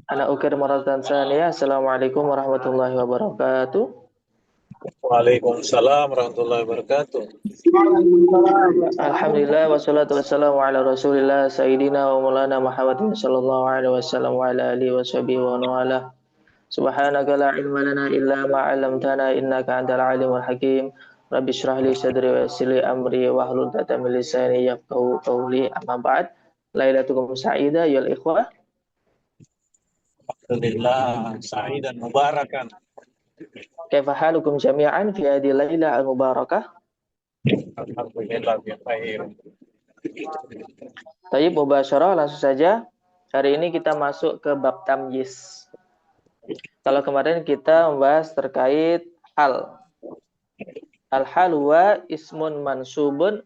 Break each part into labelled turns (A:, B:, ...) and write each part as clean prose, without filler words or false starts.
A: Ana ukir maratan saniyah. Assalamualaikum warahmatullahi wabarakatuh.
B: Waalaikumsalam warahmatullahi wabarakatuh.
A: Alhamdulillah wassalatu wassalamu ala Rasulillah sayyidina wa maulana Muhammadin sallallahu alaihi wasallam wa ala alihi washabihi wa wala. Subhanaka la ilma lana illa ma 'allamtana innaka antal alimul hakim. Rabbi shrah li sadri wa yassir li amri wa hlul 'uqdatam min lisani yafqahu qawli. Amma ba'd. Lailatukum sa'idah ya ikhwah.
B: Alhamdulillah, sa'id dan mubarakan.
A: Kaifa halukum jami'an fi hadhihi lailah al-mubarakah?
B: Alhamdulillah, ya khair.
A: Tayyib mubasyarah langsung saja. Hari ini kita masuk ke bab tamyiz. Kalau kemarin kita membahas terkait hal. Al-hal huwa ismun mansubun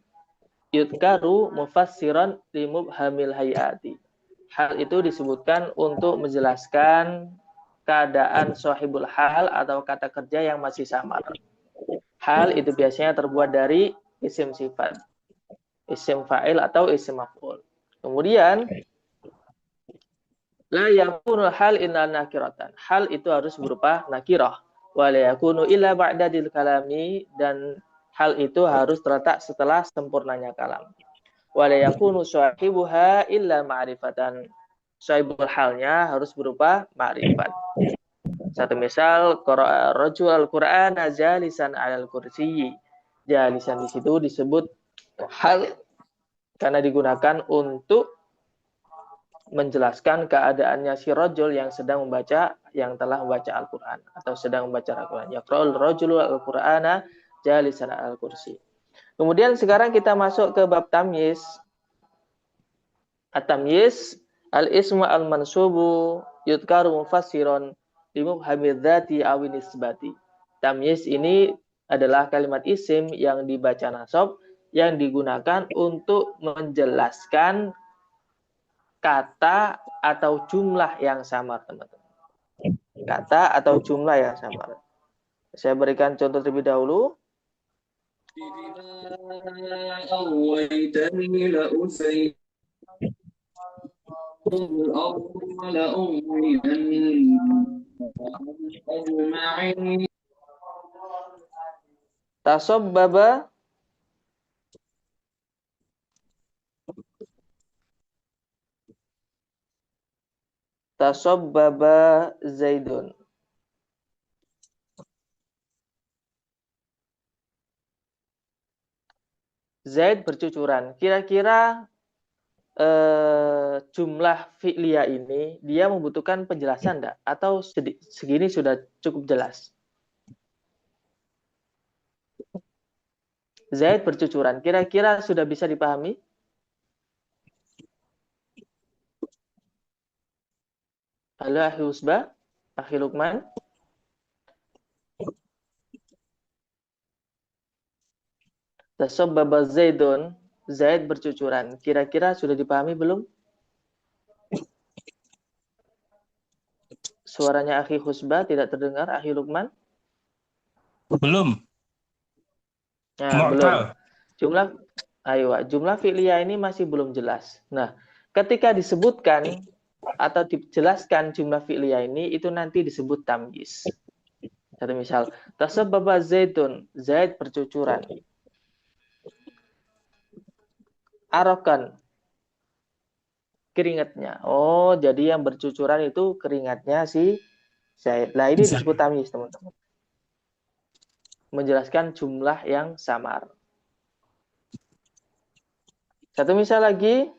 A: yudkaru mufassiran li mubhamil hayati. Hal itu disebutkan untuk menjelaskan keadaan sahibul hal atau kata kerja yang masih samar. Hal itu biasanya terbuat dari isim sifat, isim fa'il atau isim maf'ul. Kemudian la yakunul hal illa nakiratan. Hal itu harus berupa nakirah. Wa la yakunu illa ba'da dil kalami, dan hal itu harus terletak setelah sempurnanya kalam. Wa la yakunu sahibuha illa ma'rifatan. Sahibul halnya harus berupa ma'rifat. Satu misal, qara'a rajul al-Qur'ana jalisan 'alal kursiyyi. Jalisan di situ disebut hal karena digunakan untuk menjelaskan keadaannya si rajul yang sedang membaca, yang telah membaca Al-Quran atau sedang membaca Al-Quran. Yaqra'ul rajulu al-Qur'ana jalisan al-kursi. Kemudian sekarang kita masuk ke bab tamyiz. At-tamyiz al-ismu al-mansubu yudkaru mufassiron li mubhamid dzati aw nisbati. Tamyiz ini adalah kalimat isim yang dibaca nasab yang digunakan untuk menjelaskan kata atau jumlah yang samar, teman-teman. Kata atau jumlah yang samar. Saya berikan contoh terlebih dahulu. Tasabbaba Zaidun. Zaid bercucuran. Kira-kira jumlah fi'liyah ini dia membutuhkan penjelasan enggak? Atau segini sudah cukup jelas? Zaid bercucuran. Kira-kira sudah bisa dipahami? Halo Akhi Usba, Akhi Lukman. Tasabbaba Zaidun, Zaid bercucuran. Kira-kira sudah dipahami belum? Suaranya Akhi Husba tidak terdengar, Akhi Lukman.
C: Belum.
A: Nah, belum. Jumlah fi'liyah ini masih belum jelas. Nah, ketika disebutkan atau dijelaskan jumlah fi'liyah ini, itu nanti disebut tamyiz. Satu misal, tasabbaba Zaidun, Zaid bercucuran. Arokan, keringatnya. Oh, jadi yang bercucuran itu keringatnya si Zaid. Nah, ini disebut tamyiz, teman-teman. Menjelaskan jumlah yang samar. Satu misal lagi,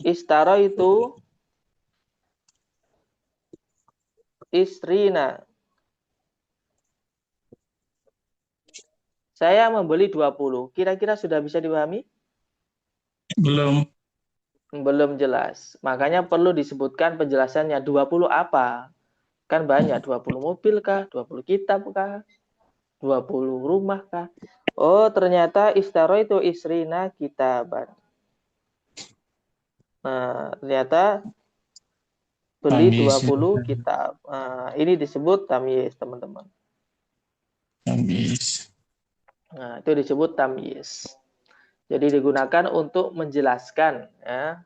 A: istara itu istrina. Saya membeli 20. Kira-kira sudah bisa dipahami?
C: Belum.
A: Belum jelas. Makanya perlu disebutkan penjelasannya. 20 apa? Kan banyak. 20 mobil kah? 20 kitab kah? 20 rumah kah? Oh, ternyata istara itu isrina kitaban. Nah, ternyata beli 20 kitab. Nah, ini disebut tamyiz, teman-teman.
C: Tamyiz.
A: Nah, itu disebut tamyiz. Jadi digunakan untuk menjelaskan, ya,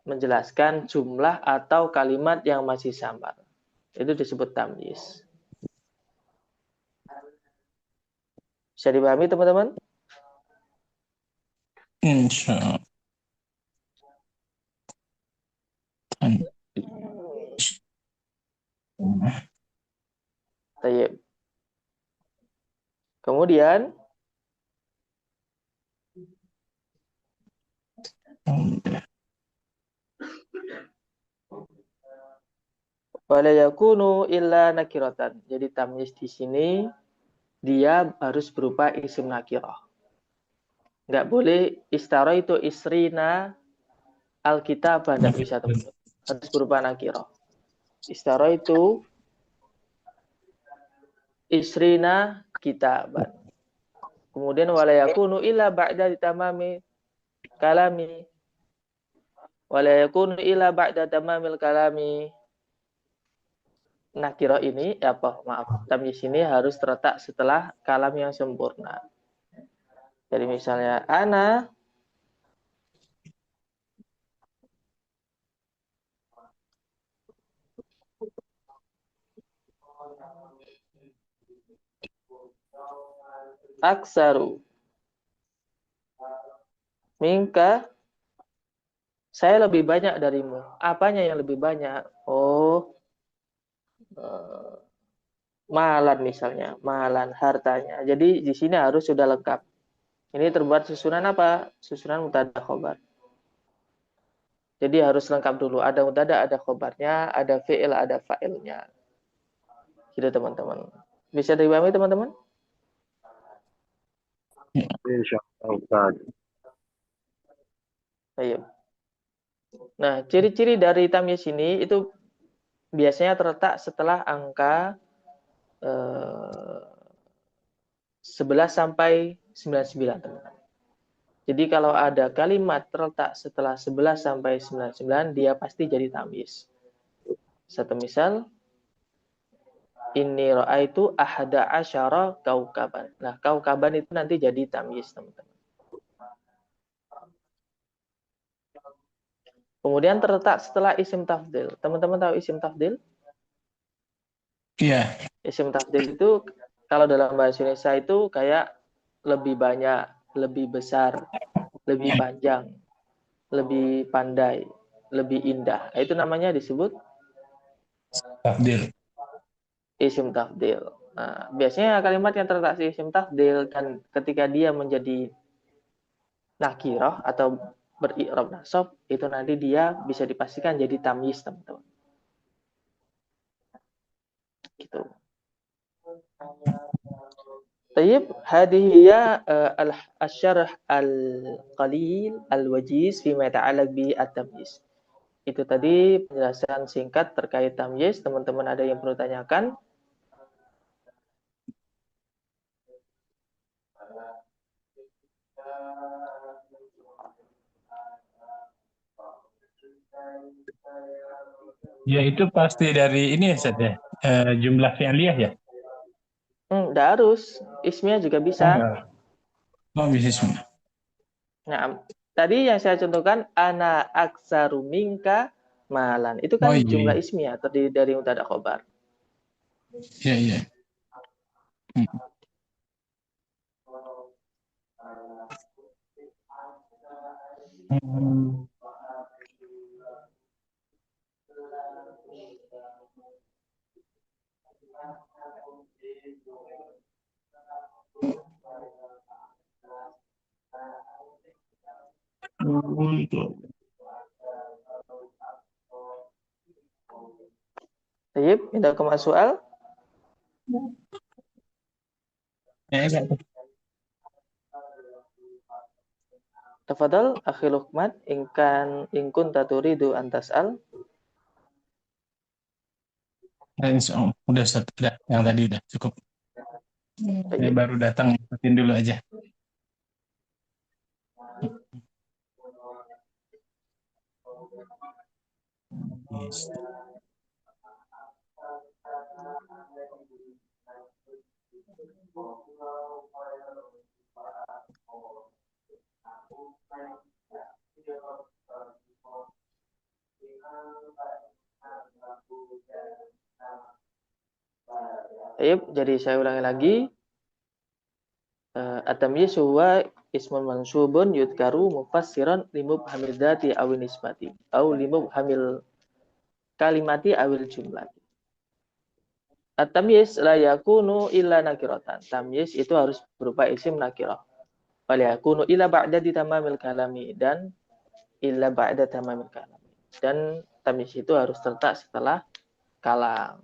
A: menjelaskan jumlah atau kalimat yang masih samar. Itu disebut tamyiz. Bisa dipahami teman-teman?
C: Insya Allah.
A: Tayyib. Kemudian wala yakunu illa nakiratan. Jadi tamyiz di sini dia harus berupa isim nakirah. Nggak boleh istara itu isrina alkitab, nggak bisa teman-teman. Harus berupa nakirah. Istara itu isrina kitaban. Kemudian wala yakunu illa ba'da tamami kalami. Wala yakunu illa ba'da tamamil kalami. Nakirah ini tamyiz ini harus terletak setelah kalam yang sempurna. Jadi misalnya ana aksaru minka, saya lebih banyak darimu. Apanya yang lebih banyak? Oh, malan misalnya, malan hartanya. Jadi di sini harus sudah lengkap. Ini terbuat susunan apa? Susunan mubtada khobar. Jadi harus lengkap dulu. Ada mubtada, ada khobarnya, ada fi'il, ada fa'ilnya. Gitu teman-teman. Bisa dipahami teman-teman?
B: Insyaallah Ustaz.
A: Ayo. Nah, ciri-ciri dari tamyiz ini itu biasanya terletak setelah angka 11 sampai 99, teman-teman. Jadi kalau ada kalimat terletak setelah 11 sampai 99, dia pasti jadi tamyiz. Satu misal, inni ra'aitu ahada asyara kaukaban. Nah, kaukaban itu nanti jadi tamyiz, teman-teman. Kemudian terletak setelah isim tafdil. Teman-teman tahu isim tafdil?
C: Iya.
A: Isim tafdil itu kalau dalam bahasa Indonesia itu kayak lebih banyak, lebih besar, lebih panjang, lebih pandai, lebih indah. Itu namanya disebut
C: Takdir.
A: isim tafdil. Nah, biasanya kalimat yang terletak di isim tafdil dan ketika dia menjadi nakirah atau beri'rab nasab, itu nanti dia bisa dipastikan jadi tamyiz, teman-teman. Gitu. Tayyib, hadhihi al-syarh al-qalil al-wajiz fima yata'allaq bi at-tamyiz. Itu tadi penjelasan singkat terkait tamyiz. Teman-teman ada yang perlu tanyakan?
C: Ya itu pasti dari ini ya, Ustaz ya. Jumlah fi'liyah ya.
A: Nggak harus. Ismiyah juga
C: Oh,
A: bisa.
C: enggak. Oh, bisa semua.
A: Nah, tadi yang saya contohkan ana aksaru minka malan. Itu
C: Oh
A: kan
C: iya,
A: jumlah
C: iya.
A: ismiyah terdiri dari mubtada khobar.
C: Iya, iya. Hmm. Hmm. Oh, itu.
A: Tayyib, ada kemas soal?
C: Enggak.
A: Tafadhal, akhi Luqman, in kunta turidu an tas'al.
C: Insya Allah. Udah, Ustaz. Udah. Yang tadi udah cukup. Saya
A: Tayyib.
C: baru datang, ikutin dulu aja. Yes.
A: Baik, jadi saya ulangi lagi. At-tamyiz huwa ismun mansubun yudkaru mufassiran limubhamil dzati awin nisbati au limubhamil kalimati awil jumlati. At-tamyiz la yakunu illa nakiratan. Tamyiz itu harus berupa isim nakirah. Wal yakunu illa ba'da tamamil kalami dan illa ba'da tamamil kalami. Dan tamyiz itu harus terletak setelah kalam.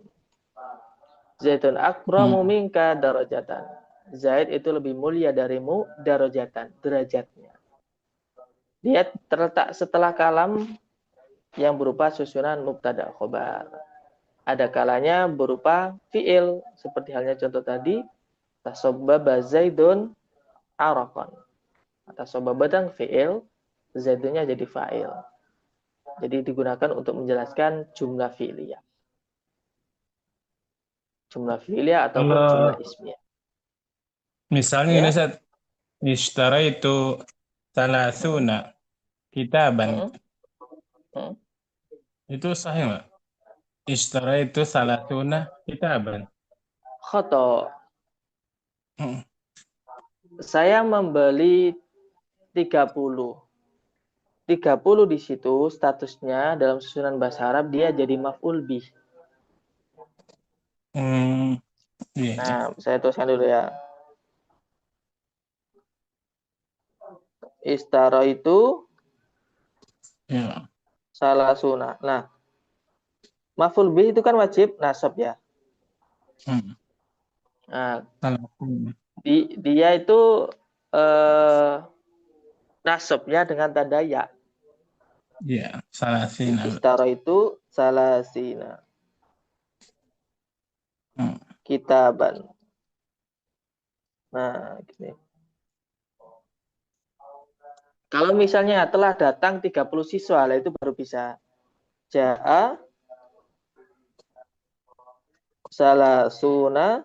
A: Zaidun akramu minka darajatan. Zaid itu lebih mulia darimu darajatan, derajatnya. Dia terletak setelah kalam yang berupa susunan mubtada khobar. Ada kalanya berupa fi'il, seperti halnya contoh tadi, tasobbaba Zaidun araqan. Tasobbaba dan fi'il, Zaidunnya jadi fa'il. Jadi digunakan untuk menjelaskan jumlah fi'liyah. Jumlah fi'liyah ataupun jumlah ismiyah.
C: Misalnya
A: Ya.
C: ini Ustaz, ishtara itu salasuna kitaban. Itu sahih nggak? Ishtara itu salasuna kitaban.
A: Khoto. Saya membeli 30. 30 di situ statusnya dalam susunan bahasa Arab dia jadi maf'ul bih. Nah, saya tuliskan dulu ya. Istara itu salah sunah. Nah, maf'ul bih itu kan wajib nasab ya. Nah, dia itu nasabnya dengan tanda ya.
C: Iya, salasina.
A: Istara itu salasina. Kitaban. Nah, gini. Kalau misalnya telah datang 30 siswa, lah itu baru bisa ja'a salasuna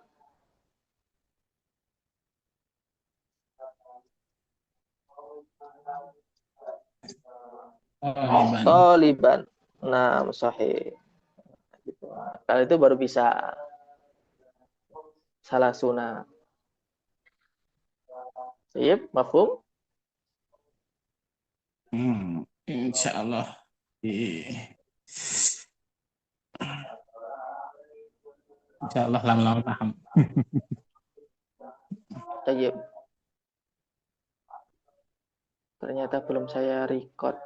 A: taliban. Nah, sahih. Gitu. Kalau itu baru bisa salasuna. Siap, mafhum?
C: Insyaallah. Insyaallah lama-lama paham.
A: Siap. Ternyata belum saya record.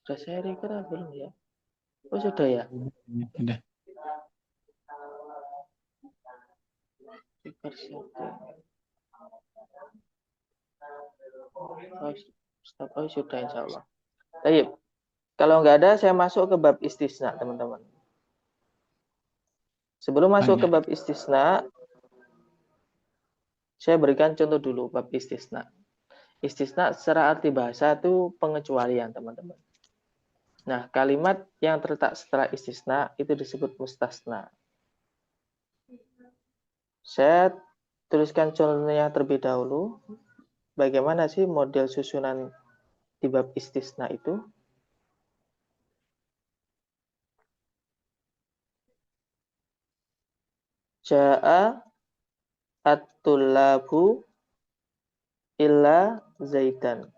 A: Sudah saya record atau belum ya? Oh, sudah ya?
C: Sudah.
A: Record setting. Oh, sudah insya Allah. Baik. Kalau nggak ada, saya masuk ke bab istisna, teman-teman. Sebelum masuk ke bab istisna, saya berikan contoh dulu bab istisna. Istisna secara arti bahasa itu pengecualian, teman-teman. Nah, kalimat yang terletak setelah istisna itu disebut mustasna. Saya tuliskan contohnya terlebih dahulu. Bagaimana sih model susunan di bab istisna itu? Ja'a at-tullabu illa zaidan.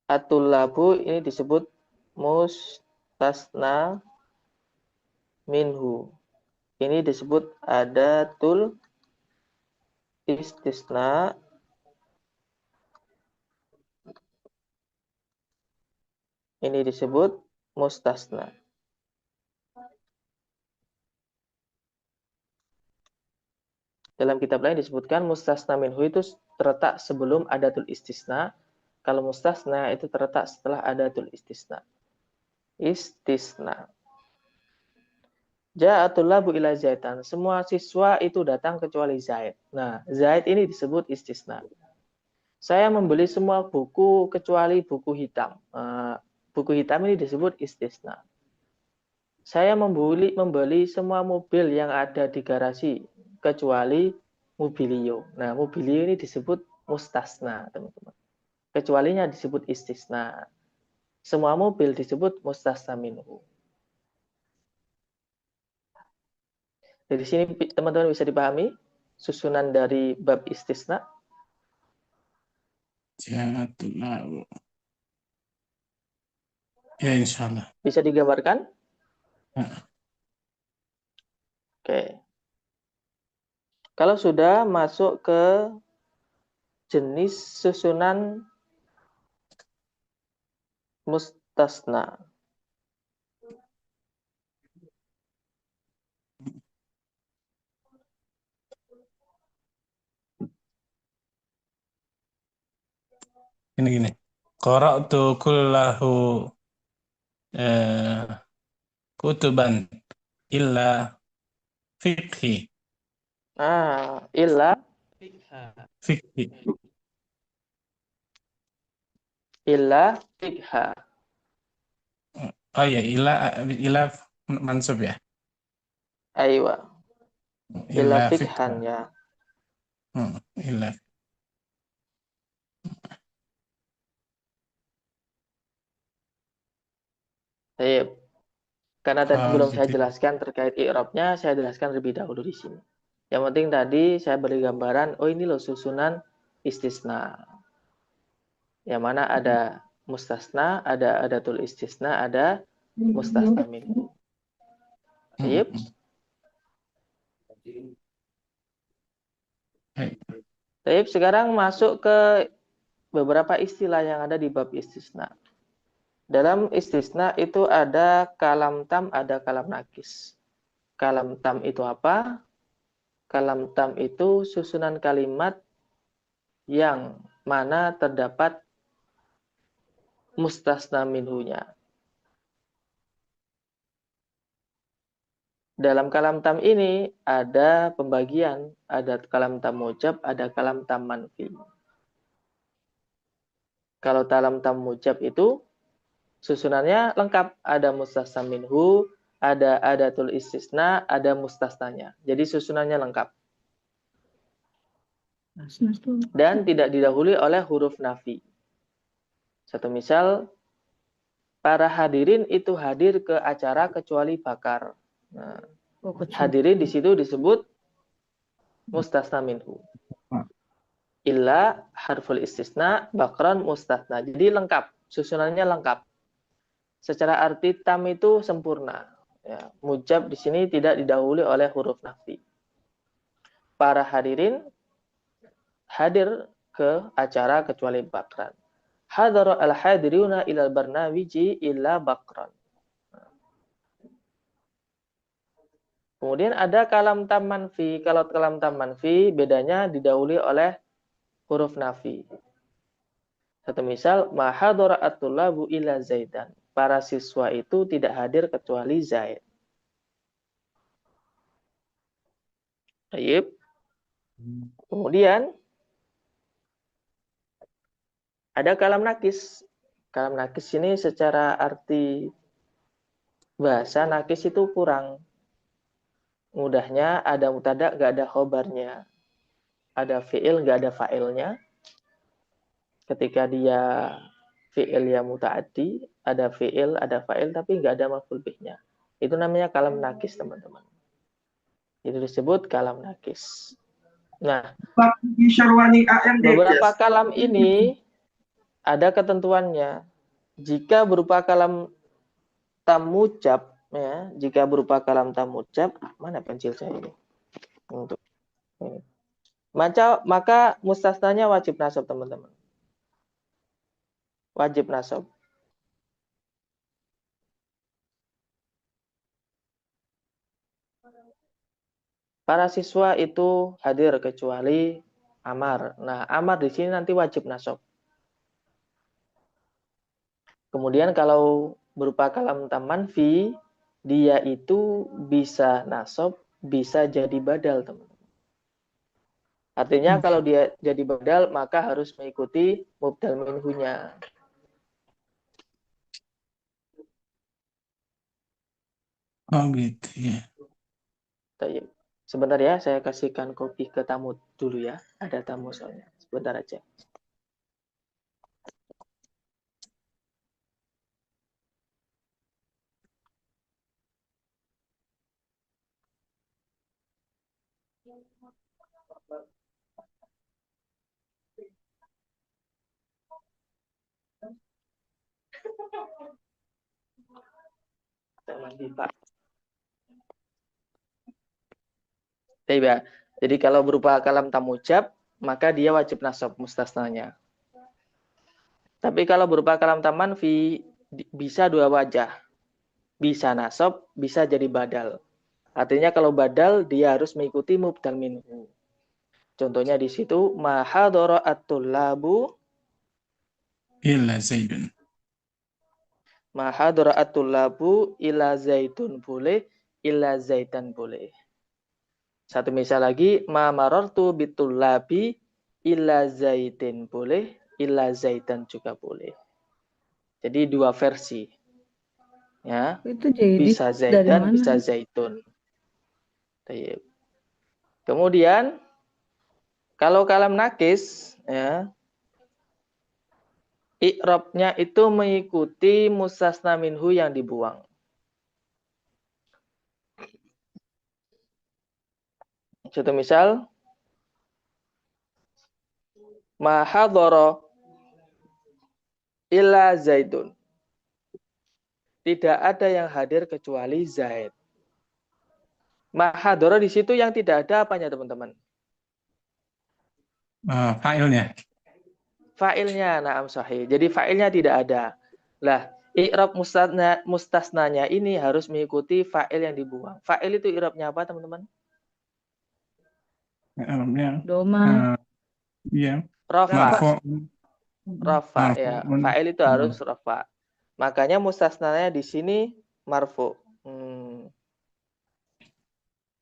A: At-tullabu ini disebut mustasna minhu. Ini disebut adatul istisna. Ini disebut mustasna. Dalam kitab lain disebutkan mustasna minhu itu terletak sebelum adatul istisna. Kalau mustasna itu terletak setelah adatul istisna. Istisna. Ja'atul labu ila zaitan. Semua siswa itu datang kecuali Zaid. Nah, Zaid ini disebut istisna. Saya membeli semua buku kecuali buku hitam. Buku hitam ini disebut istisna. saya membeli semua mobil yang ada di garasi kecuali mobilio. Nah, mobilio ini disebut mustasna, teman-teman. Kecualinya disebut istisna. Semua mobil disebut mustasna minhu. Dari sini teman-teman bisa dipahami susunan dari bab istisna.
C: Ya, insya Allah.
A: Bisa digambarkan? Oke. Kalau sudah masuk ke jenis susunan mustasna.
C: Gini. Qara'tu kullahu kutuban illa fiqhi.
A: Illa
C: Fiqhi.
A: fikha.
C: Oh ya, illa mansub ya.
A: Aywa. Illa
C: Illa
A: fikhan
C: fiqha.
A: ya.
C: Illa.
A: Baik. Karena tadi
C: Oh,
A: belum saya
C: gitu.
A: jelaskan terkait i'rabnya, saya jelaskan lebih dahulu di sini. Yang penting tadi saya beri gambaran, oh ini loh susunan istisna. Yang mana ada mustasna, ada adatul istisna, ada mustasna minhu. Baik. Baik, sekarang masuk ke beberapa istilah yang ada di bab istisna. Dalam istisna itu ada kalam tam, ada kalam nakis. Kalam tam itu apa? Kalam tam itu susunan kalimat yang mana terdapat mustasna minhunya. Dalam kalam tam ini ada pembagian, ada kalam tam mujab, ada kalam tam manfi. Kalau kalam tam mujab itu susunannya lengkap, ada mustasna minhu, ada adatul istisna, ada mustasnanya. Jadi susunannya lengkap. Dan tidak didahului oleh huruf nafi. Satu misal, para hadirin itu hadir ke acara kecuali Bakar. Nah, hadirin di situ disebut mustasna minhu. Illa harful istisna, bakran mustasna. Jadi lengkap, susunannya lengkap. Secara arti tam itu sempurna. Ya, mujab di sini tidak didahului oleh huruf nafi. Para hadirin hadir ke acara kecuali bakran. Hadara al-hadiruna ilal barnawiji illa bakran. Kemudian ada kalam tam manfi. Kalau kalam tam manfi bedanya didahului oleh huruf nafi. Satu misal, ma hadara at-tullabu illa zaidan. Para siswa itu tidak hadir kecuali Zaid. Baik. Kemudian ada kalam nakis. Kalam nakis ini secara arti bahasa nakis itu kurang. Mudahnya ada mutada, nggak ada khobarnya. Ada fi'il, nggak ada fa'ilnya. Ketika dia fi'il yang muta'addi, ada fi'il, ada fa'il, tapi nggak ada maf'ul bihnya. Itu namanya kalam nakis, teman-teman. Itu disebut kalam nakis. Nah, beberapa kalam ini ada ketentuannya. Jika berupa kalam tamucap, ya, jika berupa kalam tamucap, mana pensil saya ini? Untuk ini. Maka mustasnanya wajib nasab, teman-teman. Wajib nasab. Para siswa itu hadir kecuali Amar. Nah, Amar di sini nanti wajib nasab. Kemudian kalau berupa kalam tam manfi, dia itu bisa nasab, bisa jadi badal, teman-teman. Artinya kalau dia jadi badal, maka harus mengikuti mubdal minhunya.
C: Oh gitu ya.
A: Tayyib. Sebentar ya, saya kasihkan kopi ke tamu dulu ya. Ada tamu soalnya. Sebentar aja. Saya mandi, Pak. Tayyib ya. Jadi kalau berupa kalam tamujab, maka dia wajib nasab mustasnanya. Tapi kalau berupa kalam taman bisa dua wajah. Bisa nasab, bisa jadi badal. Artinya kalau badal dia harus mengikuti mubdal minhu. Contohnya di situ mahadara at-tullabu
C: Illa Zaidun.
A: mahadara at-tullabu ila zaitun boleh, ila zaitan boleh. Satu misal lagi ma marartu bitullabi ila zaitin boleh, ila zaitan juga boleh. Jadi dua versi. Ya.
D: Itu jadi
A: Bisa
D: dari
A: zaitan,
D: mana?
A: bisa zaitun. Tayyib. Kemudian kalau kalam nakis ya, i'rabnya itu mengikuti mustasna minhu yang dibuang. Contoh misal ma hadara illa zaidun. Tidak ada yang hadir kecuali Zaid. Ma hadara di situ yang tidak ada apanya, teman-teman?
C: Fa'ilnya.
A: Fa'ilnya, na'am sahih. Jadi fa'ilnya tidak ada. Lah, i'rab mustasnanya ini harus mengikuti fa'il yang dibuang. Fa'il itu i'rabnya apa, teman-teman?
C: Arabnya.
D: Doma,
C: Iya.
A: Rafa.
C: Marfu.
A: Rafa ya.
C: Marfu'un.
A: Fa'il itu harus rafa. Makanya mustasnanya di sini marfu.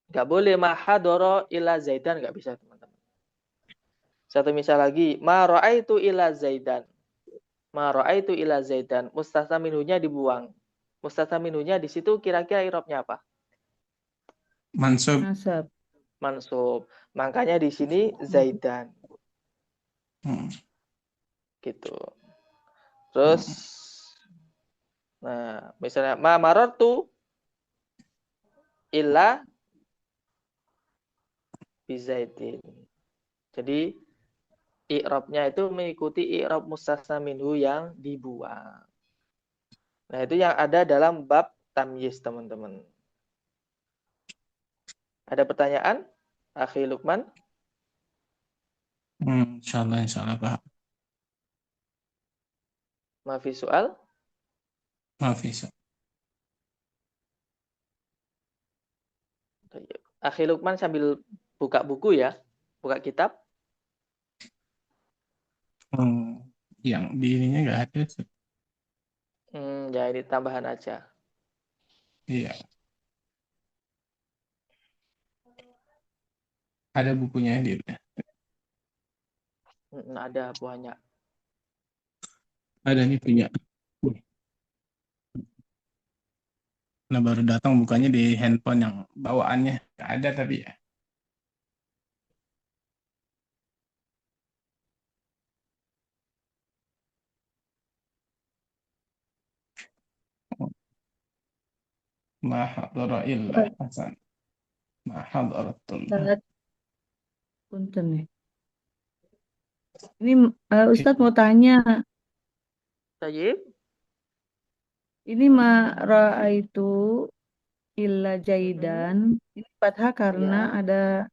A: Nggak boleh mahadoro ila zaidan, nggak bisa, teman-teman. Satu misal lagi, ma ra'aitu ila zaidan. Ma ra'aitu ila zaidan. Mustasna minhunya dibuang. Mustasna minhunya di situ kira-kira i'rabnya apa?
C: Mansub.
D: nasab.
A: Mansub. Makanya di sini zaidan. Gitu. Terus nah, misalnya ma marartu illa bizaidin. Jadi i'rabnya itu mengikuti i'rab mustasna minhu yang dibuang. Nah, itu yang ada dalam bab tamyiz, teman-teman. Ada pertanyaan? Akhi Lukman?
C: Insyaallah Pak.
A: Mafi soal?
C: Maaf ya.
A: Akhi Lukman sambil buka buku ya. Buka kitab.
C: Yang di ininya nggak ada.
A: Ya ini tambahan aja.
C: Iya. Ada bukunya di.
A: Ada banyak.
C: Ada nih punya. Nah baru datang bukannya di handphone yang bawaannya nggak ada tapi ya. Ma hadara illa Hasan. Ma hadaratul.
D: Salat punten nih. Ini Ustadz mau tanya,
A: Tayyib?
D: ini ma itu illa jaidan, ini fathah karena
A: Ya.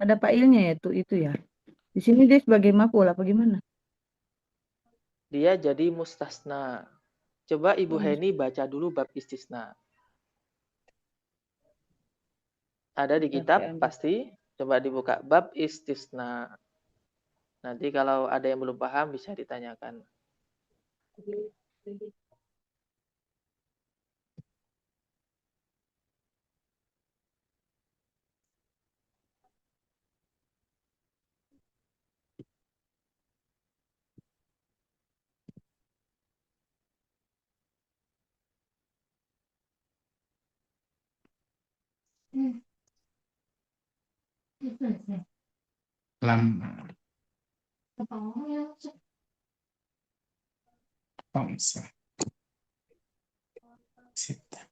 D: ada failnya ya itu ya. Di sini dia sebagai maf'ul apa gimana?
A: Dia jadi mustasna. Coba Ibu
D: Oh,
A: Heni baca dulu bab istisna. Ada di kitab
D: Oke, ambil.
A: pasti. Coba dibuka bab istisna. Nanti kalau ada yang belum paham bisa ditanyakan.
C: Lam Khamsa Sitta.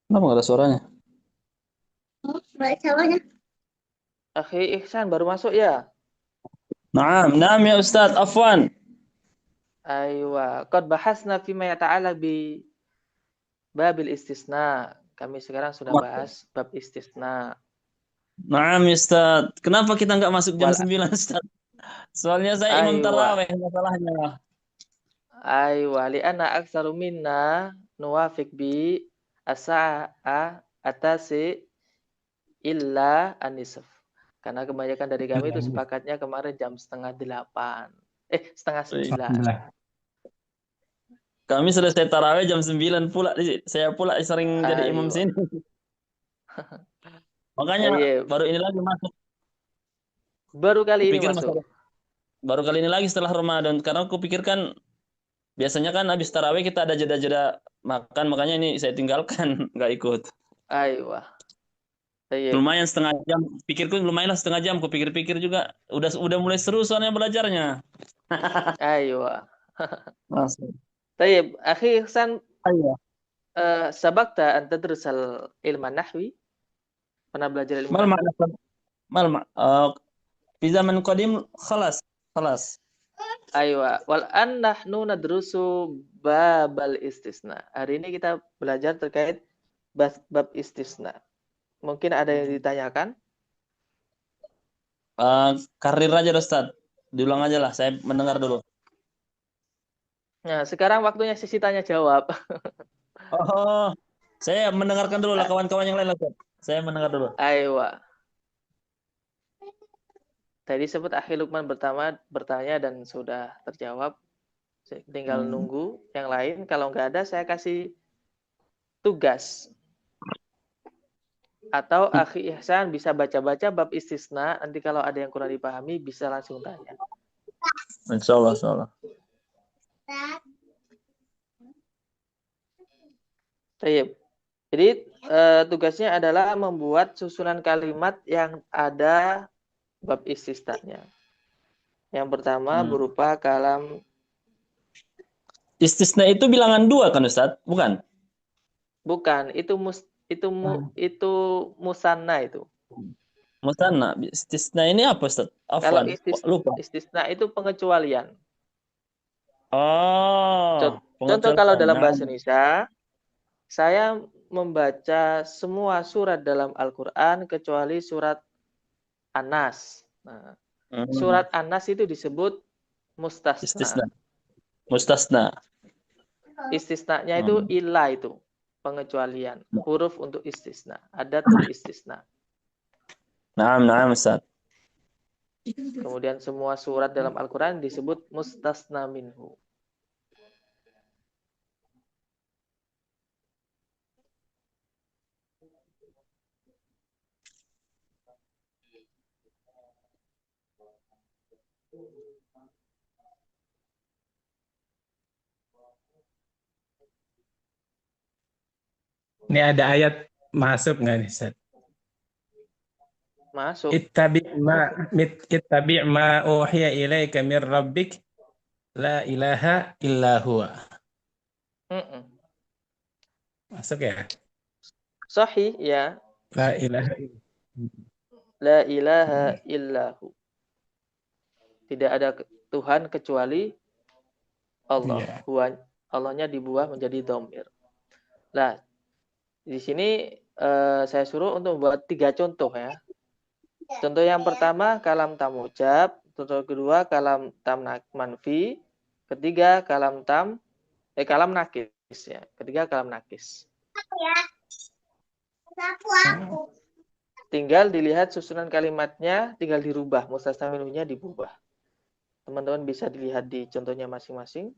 E: Kenapa nggak ada suaranya?
A: Akhi Ihsan baru masuk ya?
E: Naam, naam ya Ustadz, afwan.
A: Aywa, qad bahasna fima yata'ala bi babil istisna. Kami sekarang sudah bahas bab istisna.
E: Naam ya Ustadz. Kenapa kita nggak masuk jam
A: Wal
E: 9 Ustadz? Soalnya saya imam
A: aywa,
E: taraweh masalahnya.
A: aywa li anna aktsaru minna nuwafiq bi as-sa'a atasi illa an-nisf. Karena kebanyakan dari kami itu sepakatnya kemarin jam setengah 8. Setengah 9.
E: Kami selesai taraweh jam 9 pula. Saya pula sering jadi imam
A: Aywa.
E: sini. Makanya
A: Tayyib.
E: baru ini lagi masuk.
A: Baru kali ini
E: Kupikir
A: masuk.
E: baru kali ini lagi setelah Ramadan. Karena aku pikirkan biasanya kan habis taraweh kita ada jeda-jeda makan. Makanya ini saya tinggalkan. Nggak ikut.
A: Aywa. Tayyib.
E: Lumayan setengah jam. Pikirku lumayan lah setengah jam. Kupikir-pikir juga. Udah mulai seru soalnya belajarnya.
A: Aywa.
E: Masuk.
A: Tayyib. Akhi Ihsan,
E: Ayo.
A: sabakta an tadrusal ilman nahwi? Pernah belajar ilmu
E: Mal
A: nahwu?
E: makna mal fi zaman qadim khalas.
A: Aywa. Wal an nahnu nadrusu babal istisna. Hari ini kita belajar terkait bab istisna. Mungkin ada yang ditanyakan?
E: Karir aja Ustaz. Diulang aja lah, saya mendengar dulu.
A: Nah, sekarang waktunya sesi tanya jawab.
E: Oh, saya mendengarkan dulu lah kawan-kawan yang lain lah, Ustaz. Saya mendengar dulu.
A: Aywa. Tadi sebut Akhi Lukman bertanya dan sudah terjawab. Tinggal nunggu yang lain. Kalau nggak ada, saya kasih tugas. Atau Akhi Ihsan bisa baca-baca bab istisna. Nanti kalau ada yang kurang dipahami, bisa langsung tanya.
E: Insya Allah.
A: Tayyib. Jadi tugasnya adalah membuat susunan kalimat yang ada bab istisnanya. Yang pertama berupa kalam.
E: Istisna itu bilangan 2 kan Ustaz? Bukan?
A: Bukan, itu musanna itu.
E: Musanna. Istisna ini apa Ustaz?
A: Kalau
E: Afwan. Lupa.
A: istisna itu pengecualian.
E: Oh,
A: Contoh kalau dalam
E: pengecualian.
A: bahasa Indonesia, saya membaca semua surat dalam Al-Quran kecuali surat An-Nas. Nah, surat An-Nas itu disebut mustasna.
E: Mustasna.
A: Istisnanya itu illa itu, pengecualian. Huruf untuk istisna. Adatul istisna.
E: Naam, Ustaz.
A: Kemudian semua surat dalam Al-Quran disebut mustasna minhu.
C: Ini ada ayat masuk nggak nih, Ustaz?
A: Masuk.
C: Ittabi' ma uhiya ilaika min rabbik la ilaha illa huwa. Masuk ya?
A: Sahih ya.
C: La
A: ilaha illahu. Tidak ada Tuhan kecuali Allah.
C: Yeah.
A: Allahnya dibuah menjadi dhamir. Nah, di sini saya suruh untuk membuat 3 contoh ya. Contoh yang pertama kalam tam ucap, contoh kedua kalam tam manfi, ketiga kalam nakis ya. Ketiga kalam nakis. Tinggal dilihat susunan kalimatnya, tinggal dirubah, mustasna minhunya diubah. Teman-teman bisa dilihat di contohnya masing-masing.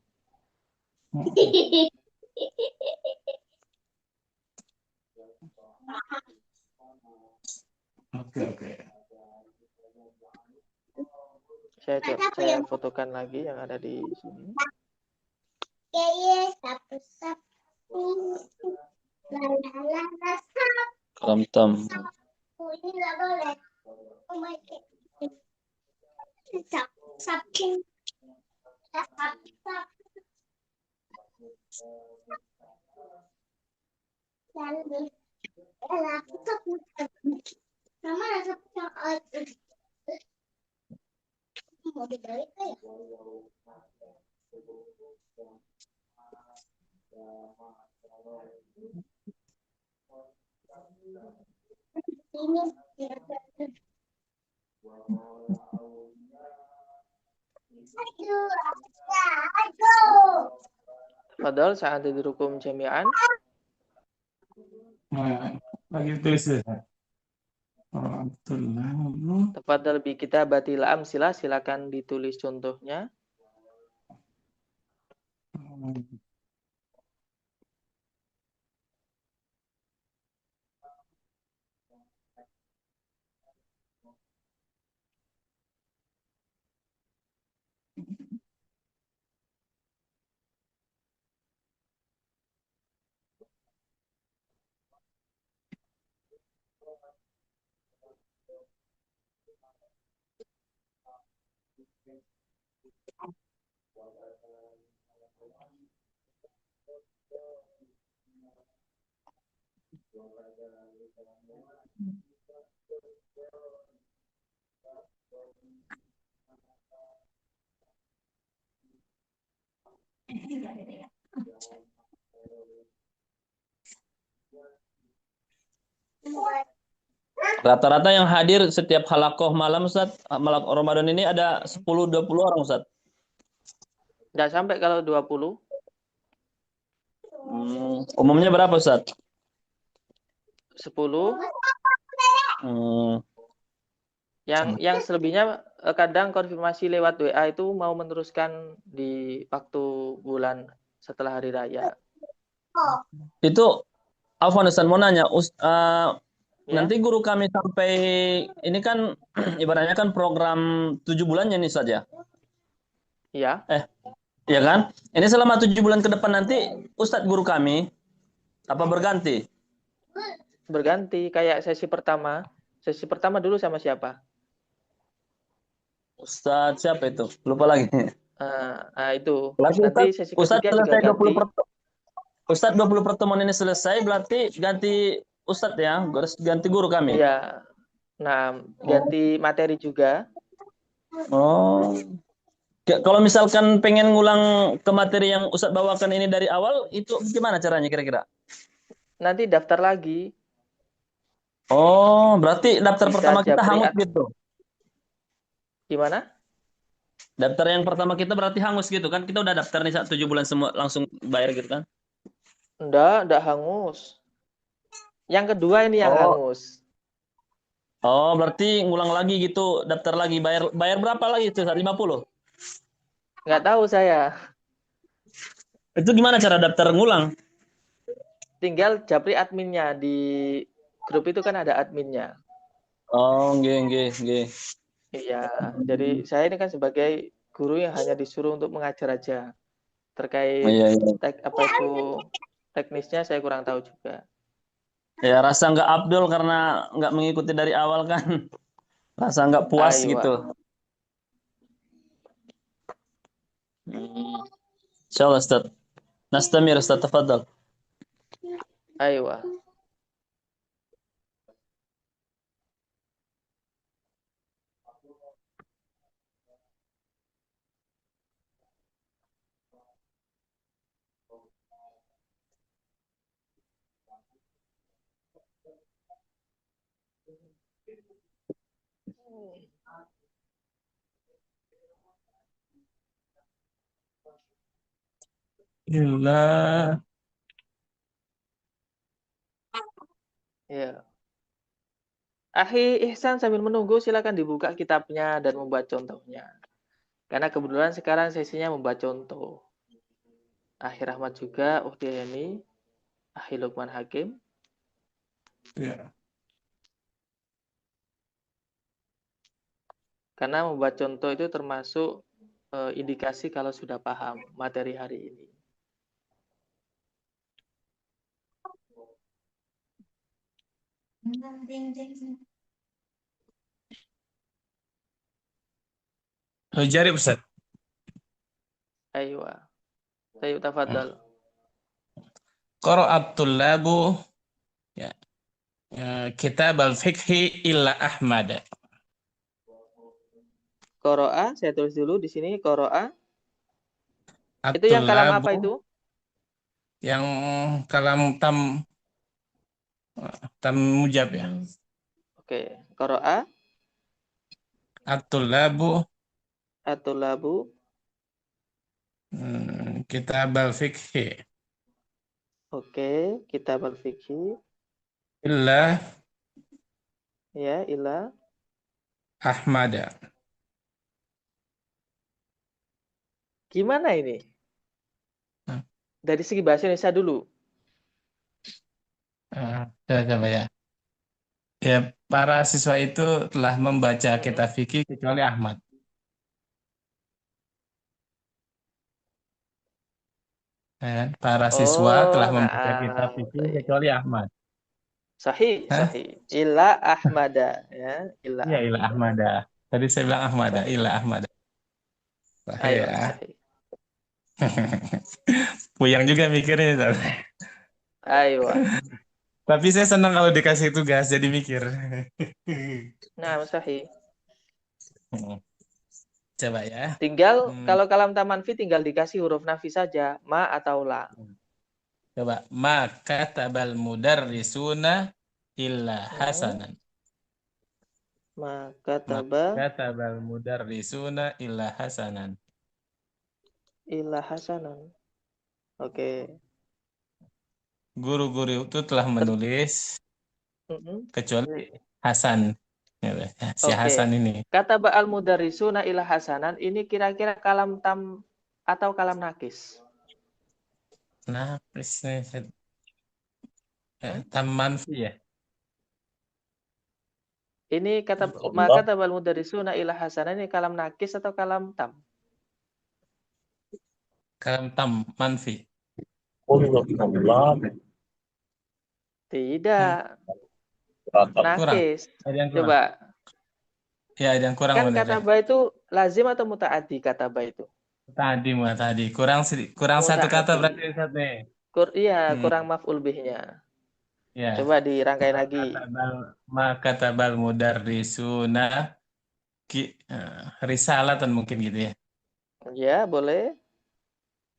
C: Oke.
A: Saya fotokan lagi yang ada di sini.
E: Keramtam.
A: Fadal sa'adirukum jami'an.
C: Nah, lagi tulis ya. Betul.
A: Tafadhal bi kitabatil amsilah, silakan ditulis contohnya.
E: Rata-rata yang hadir setiap halakoh malam Ustaz, malam Ramadan ini ada 10-20 orang Ustaz.
A: Nggak sampai kalau 20.
E: Umumnya berapa Ustaz?
A: 10.
E: Hmm,
A: Yang selebihnya kadang konfirmasi lewat WA itu mau meneruskan di waktu bulan setelah hari raya.
E: Itu Afwan Ustaz mau nanya,
A: Ya.
E: nanti guru kami sampai ini kan ibaratnya kan program 7 bulannya nih Ustaz ya.
A: Iya.
E: Ya kan? Ini selama 7 bulan ke depan nanti Ustadz guru kami apa berganti?
A: Berganti kayak sesi pertama. Sesi pertama dulu sama siapa?
E: Ustadz siapa itu? Lupa lagi.
A: Itu.
E: Berarti
A: Nanti sesi
E: Ustadz
A: ketiga juga
E: selesai 20
A: ganti.
E: Ustadz 20 pertemuan ini selesai berarti ganti Ustadz ya, ganti guru kami.
A: Iya. Nah, ganti materi juga.
E: Oh. Kalau misalkan pengen ngulang ke materi yang Ustadz bawakan ini dari awal, itu gimana caranya kira-kira?
A: Nanti daftar lagi.
E: Oh, berarti daftar
A: Bisa
E: pertama kita
A: japri
E: hangus gitu.
A: Gimana?
E: Daftar yang pertama kita berarti hangus gitu kan? Kita udah daftar nih 7 bulan semua langsung bayar gitu kan?
A: Enggak hangus. Yang kedua ini yang
E: Oh,
A: hangus.
E: oh berarti ngulang lagi gitu, daftar lagi, bayar berapa lagi itu? 50?
A: Nggak tahu saya.
E: Itu gimana cara daftar ngulang?
A: Tinggal japri adminnya. Di grup itu kan ada adminnya.
E: Oh, nggih.
A: Iya, jadi saya ini kan sebagai guru yang hanya disuruh untuk mengajar aja.
E: Oh,
A: Terkait
E: iya.
A: teknisnya saya kurang tahu juga.
E: Ya rasa nggak Abdul karena nggak mengikuti dari awal kan. Rasa nggak puas
A: Aywa.
E: gitu. Insyaallah Ustaz. Nastamir Ustaz, tafadhal.
A: Aywa.
C: Gila.
A: Ya. Akhi Ihsan sambil menunggu silakan dibuka kitabnya dan membuat contohnya. Karena kebetulan sekarang sesinya membuat contoh. Akhi Rahmat juga, Ukti Yani, Akhi Lukman Hakim.
C: Ya.
A: Karena membuat contoh itu termasuk indikasi kalau sudah paham materi hari ini.
C: Jari Ustaz.
A: Ayo, saya tafadhal.
C: Qara'at tullabu ya, kitab al-fiqhi illa Ahmad.
A: Qara'a, saya tulis dulu di sini qara'a. Itu yang kalam apa
C: At-tullabu
A: itu?
C: yang kalam tam mujab ya.
A: Oke, qara'a
C: At-tullabu
A: at-tullabu.
C: kitab al-fiqhi
A: Oke, kitab al-fiqhi
C: illa
A: ya ila.
C: Ahmad.
A: Gimana ini?
C: Hmm.
A: Dari segi bahasa Indonesia dulu.
C: Coba ya. Ya, para siswa itu telah membaca kitab fikih kecuali Ahmad. Ya, para siswa telah membaca kitab fikih kecuali Ahmad.
A: Sahih,
C: Hah?
A: sahih. Ila Ahmada ya, ila.
C: Iya, ila Ahmada. Tadi saya bilang Ahmada,
A: Sahih.
C: ila Ahmada. Sahih
A: Ayo,
C: ya.
A: sahih.
C: Puyang juga mikirnya. Ustaz.
A: Ayo.
C: Tapi saya senang kalau dikasih tugas jadi mikir.
A: Nah, sahih.
C: Coba ya.
A: Tinggal kalau kalam tamanfi tinggal dikasih huruf nafi saja, ma atau la.
C: Coba. Maka tabal mudarrisuna illa hasanan.
A: Maka
C: tabal mudarrisuna illa hasanan.
A: illa hasanan. Oke.
C: Guru-guru itu telah menulis kecuali Hasan. Ya, si
A: Oke.
C: Hasan ini.
A: Kata ba'al mudarrisuna ila hasanan ini kira-kira kalam tam atau kalam nakis?
C: Nah, tam manfi ya.
A: Ini kata maka tabal mudarrisuna ila hasanan ini kalam nakis atau kalam tam?
C: Kalam tam manfi.
A: Tidak. Nakis.
C: Ada yang kurang.
A: Coba.
C: Ya, ada yang kurang
A: Kan
C: benar
A: kata
C: ya.
A: ba itu lazim atau mutaaddi kata ba itu?
C: Tadi. Kurang satu kata
A: Mutaaddi.
C: berarti Ustaz nih.
A: Kurang maf'ul bihnya.
C: Ya.
A: Coba dirangkai lagi.
C: Maka tabal mudarrisuna risalatan mungkin gitu ya.
A: Ya, boleh.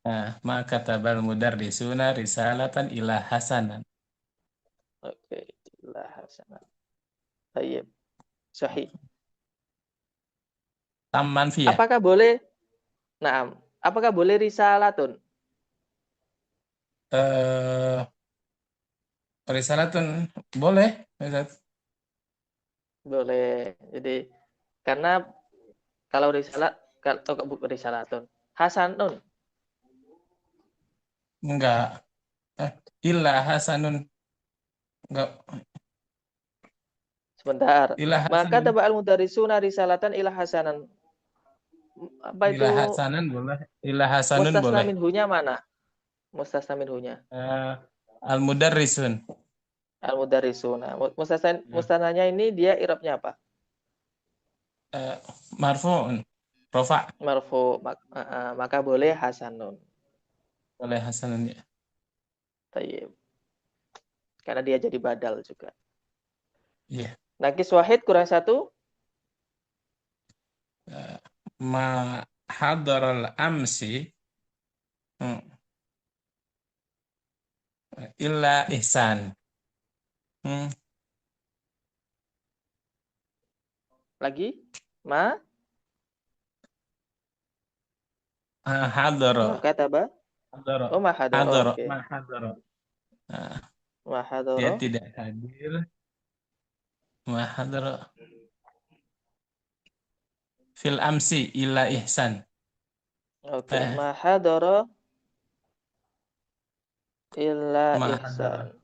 C: Nah, maka tabal mudarrisuna risalatan ila hasanan.
A: Oke, ila hasanan. Baik. Sahih.
C: Tam manfi ya.
A: Apakah boleh? Naam. Apakah boleh risalatun?
C: Risalatun boleh, Ustaz.
A: Boleh. Jadi karena kalau bukan risalatun, hasanun.
C: Enggak. Illa hasanun. Enggak.
A: Sebentar.
C: Illa
A: Maka
C: hasanun.
A: taba'al mudarrisuna risalatan ila hasanan. Apa itu?
C: Illa hasanan boleh. Illa hasanun
A: Mustasna
C: boleh.
A: minhunya mana? Mustasna minhunya.
C: Al-mudarrisun.
A: Al-mudarrisuna. Mustasnanya ini dia i'rabnya apa?
C: Marfu'un. Rofa.
A: Marfu. Maka boleh hasanun.
C: Boleh hasanun ya.
A: Tayyib. Karena dia jadi badal juga.
C: Iya.
A: Nakis wahid kurang satu.
C: Ma hadaral amsi illa ihsan.
A: Lagi. Ma
C: Hadara.
A: kataba.
C: Hadara.
A: Oh, ma hadara.
C: Hadara.
A: Oke.
C: Ma hadara.
A: Ma hadara.
C: Dia tidak hadir. Ma hadara. Fil amsi illa ihsan.
A: Oke. Ma hadara illa
C: Ma
A: ihsan.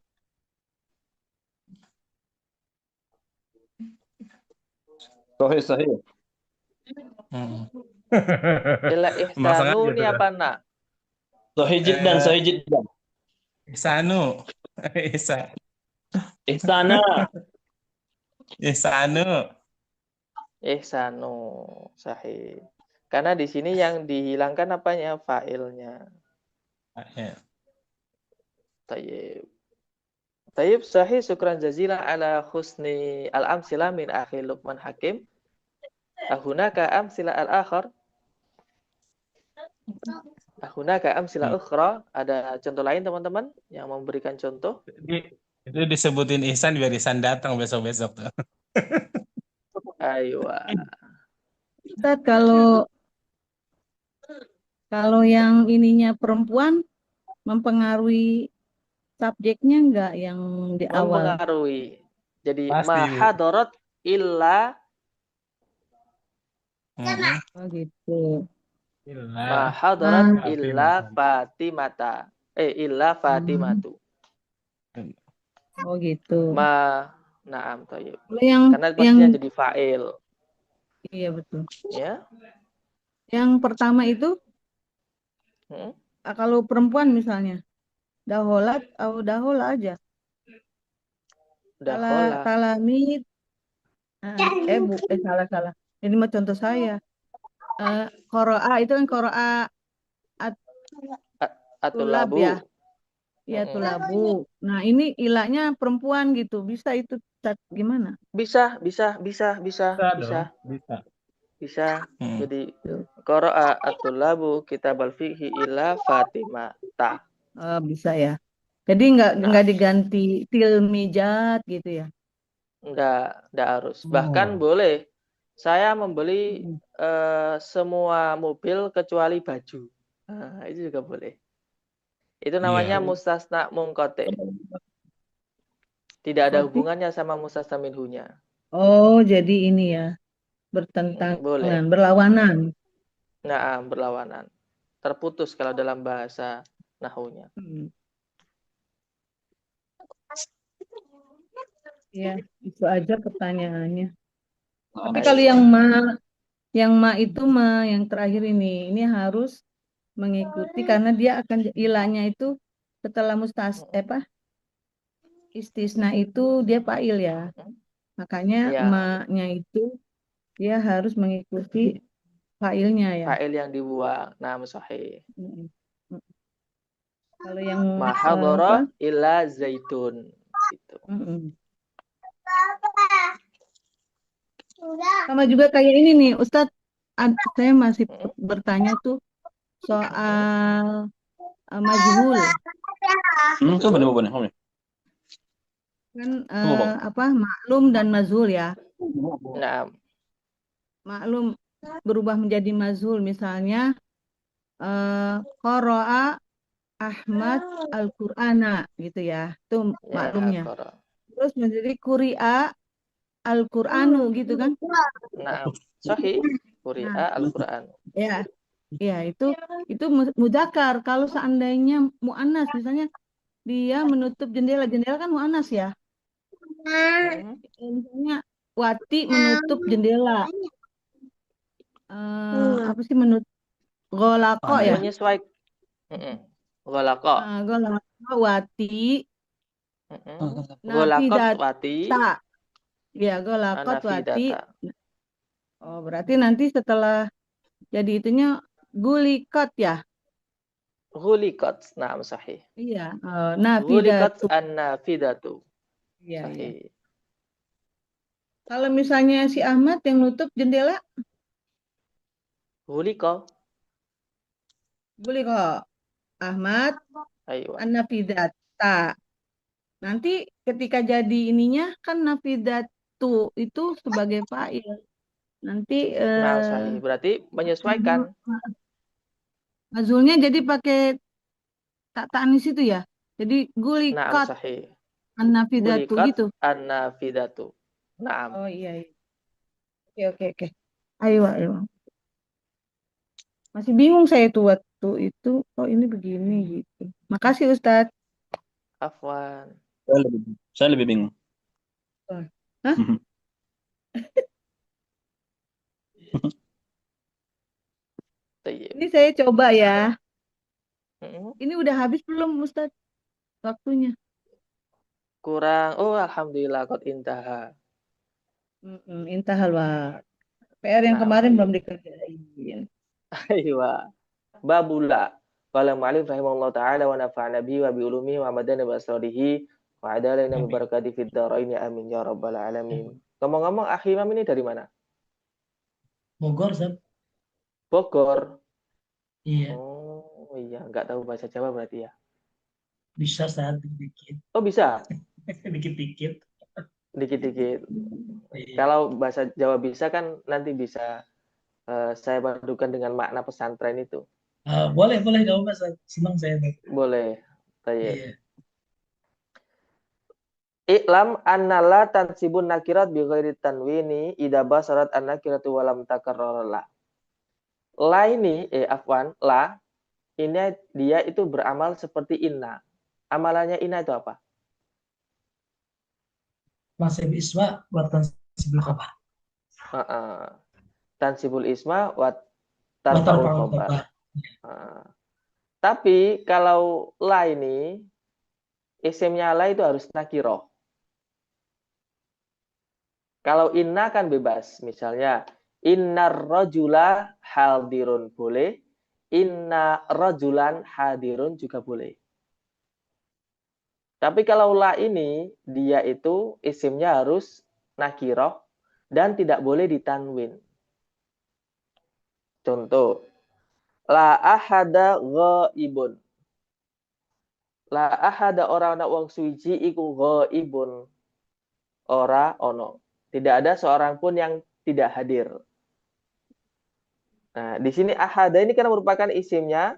E: Sahih, sahih.
C: Hmm.
A: Ila
C: Emang
A: ihsanu
C: sengaja
A: ini
C: tuh.
A: apa nak?
E: Sahih jiddan,
C: Eh,
E: sahih jiddan.
C: Ihsanu.
E: Ihsana.
C: Ihsanu.
A: Ihsanu. Sahih. Karena di sini yang dihilangkan apanya? Fa'ilnya.
C: Ya.
A: Tayyib. Tayyib sahih, syukran jazila ala husni al-amsila min akhi Luqman Hakim. Ahunaka amsila al-akhar. Ahunaka amsila ukhra. Ada contoh lain teman-teman yang memberikan contoh?
C: Itu disebutin Ihsan biar Ihsan datang besok-besok tuh.
A: Ayo.
D: Ustaz, kalau yang ininya perempuan mempengaruhi subjeknya enggak yang di awal?
A: Mempengaruhi. Jadi
C: Pasti.
A: mahadarat illa
D: Oh gitu.
A: mahadarat
D: Ah.
A: illa Fatimata. Illa Fatimatu.
D: Oh gitu.
A: Naam tayyib.
D: Kalau yang
A: Karena pastinya jadi fa'il.
D: iya betul.
A: Ya.
D: Yang pertama itu
A: Hmm?
D: kalau perempuan misalnya daholat atau dahola aja.
A: Dahola.
D: Talamid. Salah. Ini mah contoh saya. Qoro'a itu kan qoro'a tulab
A: Atulabu.
D: ya. Iya tulabu. Nah ini ilahnya perempuan gitu. Bisa itu gimana?
A: Bisa.
C: Bisa.
A: Jadi qara'a at-tulabu kitabal fiqhi illa Fatimata.
D: Bisa ya. Jadi nggak diganti tilmijat gitu ya?
A: Enggak harus. Bahkan boleh. Saya membeli semua mobil kecuali baju. Nah, itu juga boleh. Itu namanya mustasna mungqati. Tidak ada hubungannya sama mustasna minhunya.
D: Oh, jadi ini ya. Bertentangan,
A: Boleh.
D: berlawanan.
A: Nah, berlawanan. Terputus kalau dalam bahasa nahunya.
D: Ya, itu aja pertanyaannya. Tapi
A: Baik.
D: kalau yang itu yang terakhir ini harus mengikuti karena dia akan ilahnya itu setelah istisna itu dia fa'il ya. Makanya
A: Ya.
D: ma-nya itu dia harus mengikuti fa'ilnya ya.
A: Fa'il yang dibuang. Nah, sahih.
D: Kalau yang
A: Mahadara illa zaitun. Gitu.
D: Sama juga kayak ini nih, Ustadz. Saya masih bertanya tuh soal majhul. Kan maklum dan mazhul ya.
A: Nah.
D: Maklum berubah menjadi mazhul, misalnya qara'a Ahmad Al-Qur'ana gitu ya. Itu maklumnya. Terus menjadi quri'a Al-Qur'anu gitu kan?
A: Nah, sahih. Quri'a Al-Qur'an.
D: Ya. Ya, itu mudzakkar. Kalau seandainya muannas, misalnya dia menutup jendela kan muannas ya. Misalnya Wati menutup jendela. Apa sih menutup? Golako ya?
A: Menyesuaikan. Golako.
D: Golako Wati.
A: Golakot Wati.
D: Ya, golakot Wati. Oh, berarti nanti setelah jadi itunya gulikot ya?
A: Gulikot. Nah, sahih.
D: Iya.
A: Gulikot
D: Nafidatu.
A: an-nafidatu.
D: Iya,
A: sahih.
D: iya. Kalau misalnya si Ahmad yang nutup jendela?
A: Guliko.
D: Ahmad an-nafidata. Nanti ketika jadi ininya kan nafidatu itu sebagai fa'il. Nanti
A: Nah, sahih. Berarti menyesuaikan.
D: mazhulnya jadi pakai tak tanis itu ya. Jadi
A: Nah,
D: gulikat
A: sahih.
D: an-nafidatu
A: Gulikat
D: gitu.
A: an-nafidatu. Naam.
D: Oh iya. Oke. Ayo. Masih bingung saya tuh waktu itu. Oh ini begini gitu. Makasih Ustadz.
A: Afwan.
E: Saya lebih bingung.
D: Hah?
A: Tayyib.
D: Ini saya coba ya.
A: Mm-mm.
D: Ini udah habis belum Ustadz waktunya?
A: Kurang. Oh, alhamdulillah qad intaha.
D: Intahal wa. PR yang
A: Nah,
D: kemarin belum
A: tayyib.
D: dikerjain.
A: Aywa. Babula. Qala mu'alif rahimahullah ta'ala wa nafa'ana bihi wa bi ulumihi wa madana bi asrarihi wa adalana bi
F: Amin.
A: barakati fid dharaini amin ya rabbal alamin. Ngomong-ngomong, akhi Imam ini dari mana?
F: Bogor, Ustaz.
A: Bogor.
F: Iya,
A: Oh, iya, nggak tahu bahasa Jawa berarti ya.
F: bisa Ustaz, dikit-dikit.
A: Oh, bisa.
F: Dikit-dikit.
A: Dikit-dikit.
F: Iya.
A: Kalau bahasa Jawa bisa kan nanti bisa saya padukan dengan makna pesantren itu.
F: Boleh, nggak apa-apa, Ustaz. Senang saya.
A: Boleh. Tayyib.
F: Iya.
A: I'lam anna la tansibun nakirat bi ghairi tanwini idza basarat an nakiratu wa lam takarrar la. La ini la ini dia itu beramal seperti inna. Amalannya inna itu apa?
F: Masih iswa buatan sebelum khabar.
A: Tansibul isma wa
F: Watar
A: tarfa'ul
F: paul
A: khabar.
F: khabar.
A: Tapi kalau la ini isimnya la itu harus nakiroh. Kalau inna kan bebas. Misalnya innar rajula hadirun boleh, inna rajulan hadirun juga boleh. Tapi kalau la ini dia itu isimnya harus nakiroh dan tidak boleh ditanwin. Contoh, la ahada ghaibun. La ahada orang anak wong suci iku ghaibun. Ora ono. Tidak ada seorang pun yang tidak hadir. Nah, di sini ahada ini kan merupakan isimnya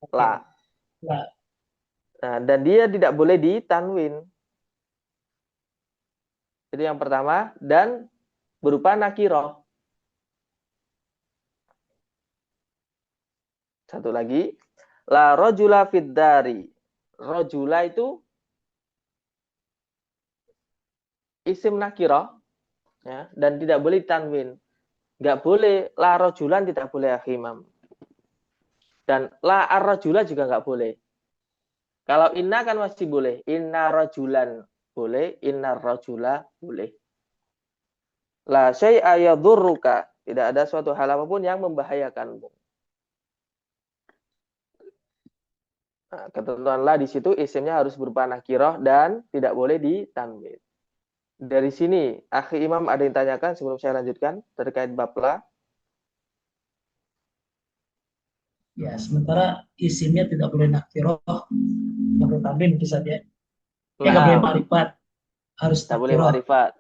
A: la.
F: La.
A: Nah, dan dia tidak boleh ditanwin. Itu yang pertama. Dan berupa nakiroh. Satu lagi. La rojula fid dari. Rojula itu isim nakiroh. Ya, dan tidak boleh ditanwin. Nggak boleh. La rojulan tidak boleh akhimam. Dan la ar-rojula juga nggak boleh. Kalau inna kan masih boleh. Inna rojulan boleh. Inna rojula boleh. La syai'a yadhurruka. Tidak ada suatu hal apapun yang membahayakanmu. Nah, ketentuan la di situ isimnya harus berupa nakiroh dan tidak boleh ditanwin. Dari sini, akhi Imam ada yang tanyakan sebelum saya lanjutkan terkait bab la?
F: Ya, sementara isimnya tidak boleh nakiroh, nggak boleh tanwin itu saja. Nggak boleh ma'rifat, harus
A: tidak boleh
F: nakiroh.
A: ma'rifat.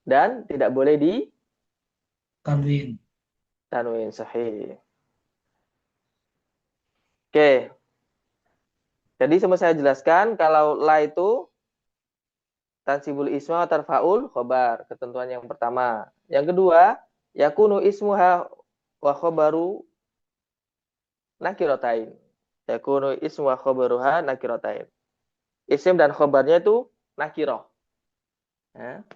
A: Dan tidak boleh di tanwin sahih. Oke. Jadi semua saya jelaskan kalau la itu tansibul isma tarfaul khobar, ketentuan yang pertama. Yang kedua, yakunu ismuha wa khobaru nakirotain. Yakunu ismu wa khobaruha nakirotain. Isim dan khobarnya itu nakiroh. Ya.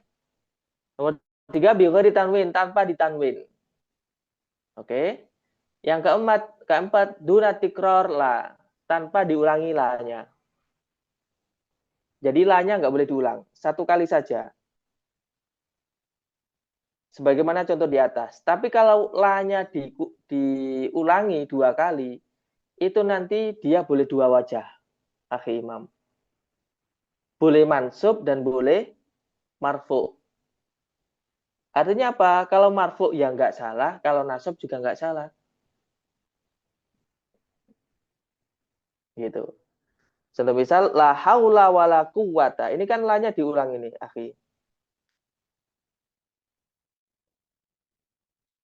A: Nomor 3, bighairi tanwin, tanpa ditanwin. Oke. Yang keempat, duna tikror la, tanpa diulangi la-nya. Jadi la-nya nggak boleh diulang, satu kali saja. Sebagaimana contoh di atas. Tapi kalau la-nya diulangi 2 kali, itu nanti dia boleh 2 wajah, akhi Imam. Boleh mansub dan boleh marfu. Artinya apa? Kalau marfu ya nggak salah, kalau nasab juga nggak salah. Gitu. Contoh misal, la haula wala quwata. Ini kan la-nya diulang ini, akhi.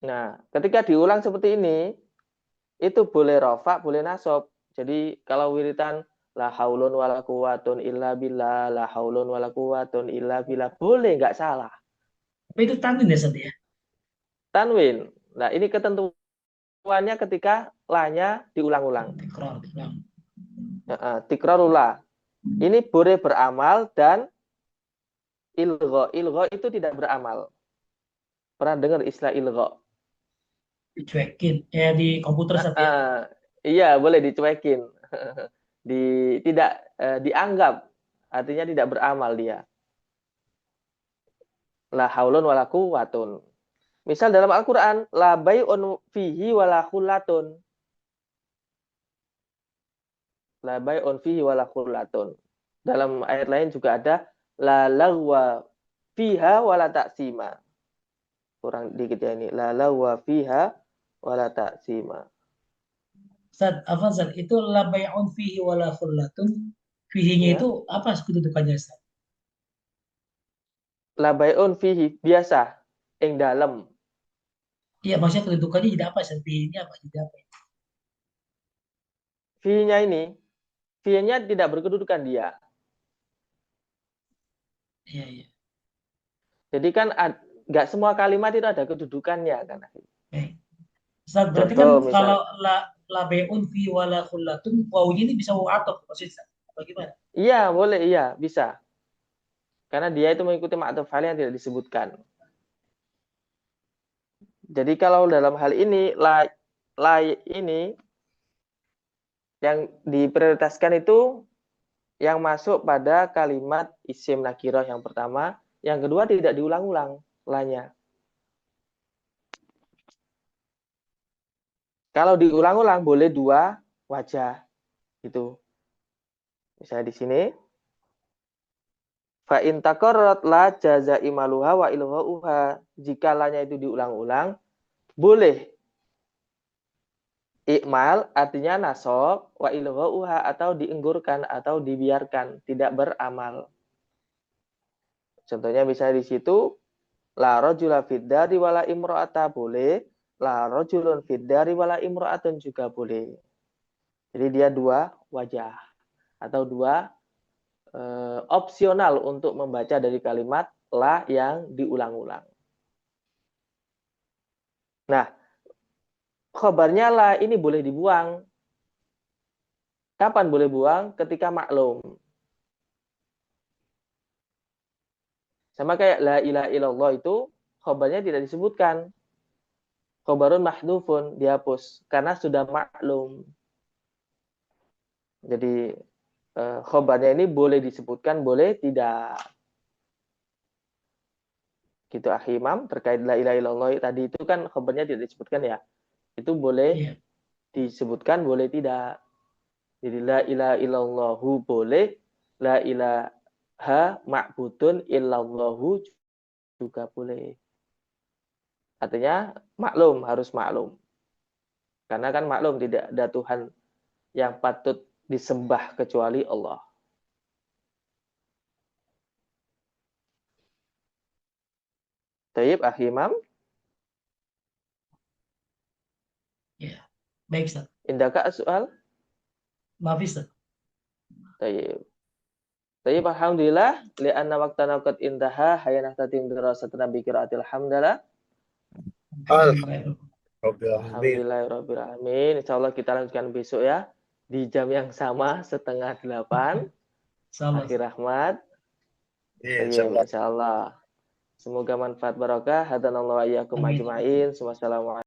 A: Nah, ketika diulang seperti ini, itu boleh rofa, boleh nasab. Jadi kalau wiritan la haulun wala quwatun illa billah, la haulun wala quwatun illa billah, boleh, nggak salah.
F: Tapi itu tanwin ya, Ustaz ya?
A: Tanwin. Nah, ini ketentuannya ketika la-nya diulang-ulang. Tikrarullah. Ini boleh beramal dan ilgho. Ilgho itu tidak beramal. pernah dengar istilah ilgha?
F: Dicuekin. Di komputer Ustaz ya.
A: Iya, boleh dicuekin. Tidak dianggap, artinya tidak beramal dia. La haulun wala quwwatun. Misal dalam Al-Qur'an, la bai'un fihi wala khullatun. La bai'un fihi wala khullatun. Dalam ayat lain juga ada la lagwa fiha wala ta'sima. Kurang dikit ya ini. La lagwa fiha wala ta'sima.
F: Ustaz, apa Ustaz? Itu la bai'un fihi wala khullatun. Fihinya
A: Ya.
F: itu apa kedudukannya Ustaz?
A: La bai'un fihi biasa ing dalam.
F: Iya, maksudnya kedudukannya jadi apa Ustaz? Fihinya apa? Jadi apa?
A: Fihinya ini, fihinya tidak berkedudukan dia.
F: Iya, iya.
A: Jadi kan nggak semua kalimat itu ada kedudukannya kan.
F: Baik. Ustaz, berarti kan
A: Contoh misal,
F: kalau la bai'un fihi wala khullatun, wawunya ini bisa wawu ataf maksudnya Ustaz? Bagaimana?
A: iya boleh, iya bisa. Karena dia itu mengikuti ma'tuf yang tidak disebutkan. Jadi kalau dalam hal ini, la ini yang diprioritaskan itu yang masuk pada kalimat isim nakirah yang pertama, yang kedua tidak diulang-ulang lanya. Kalau diulang-ulang boleh dua wajah gitu. Misalnya di sini, fa in takarrat la jaza imaluha wa ilghauha. Jika lanya itu diulang-ulang, boleh ikmal artinya nasab, wa ilghauha atau dienggurkan atau dibiarkan, tidak beramal. Contohnya misalnya di situ la rajula fid dari wala imra'ata boleh, la rajulun fid dari wala imra'atun juga boleh. Jadi dia dua wajah atau dua opsional untuk membaca dari kalimat la yang diulang-ulang. Nah, khobarnya la ini boleh dibuang. Kapan boleh buang? Ketika maklum. Sama kayak la ilaha illallah itu khobarnya tidak disebutkan. Khobarun mahdhufun dihapus karena sudah maklum. Jadi khobarnya ini boleh disebutkan, boleh tidak. Gitu akhi Imam terkait la ilaha illallah tadi itu kan khobarnya tidak disebutkan ya. Itu boleh
F: Iya.
A: disebutkan, boleh tidak. Jadi la ilaha illallahu boleh, la ilaha ma'budun illallahu juga boleh. Artinya maklum, harus maklum. Karena kan maklum tidak ada Tuhan yang patut disembah kecuali Allah. Tayyib akhi Imam.
F: Iya. Baik Ustaz.
A: Indaka soal?
F: Maaf Ustaz.
A: Tayyib. Tayyib alhamdulillah li'anna waqtana qad intaha hayana tatim dirasatuna bi qiraatil hamdalah. Alhamdulillah alamin. Insyaallah kita lanjutkan besok ya di jam yang sama 7:30.
F: Salam.
A: Akhir rahmat.
B: Iya,
A: Insyaallah. Semoga manfaat barokah. Hadanallahu wa iyyakum
F: Amin.
A: ajma'in. Wassalamualaikum.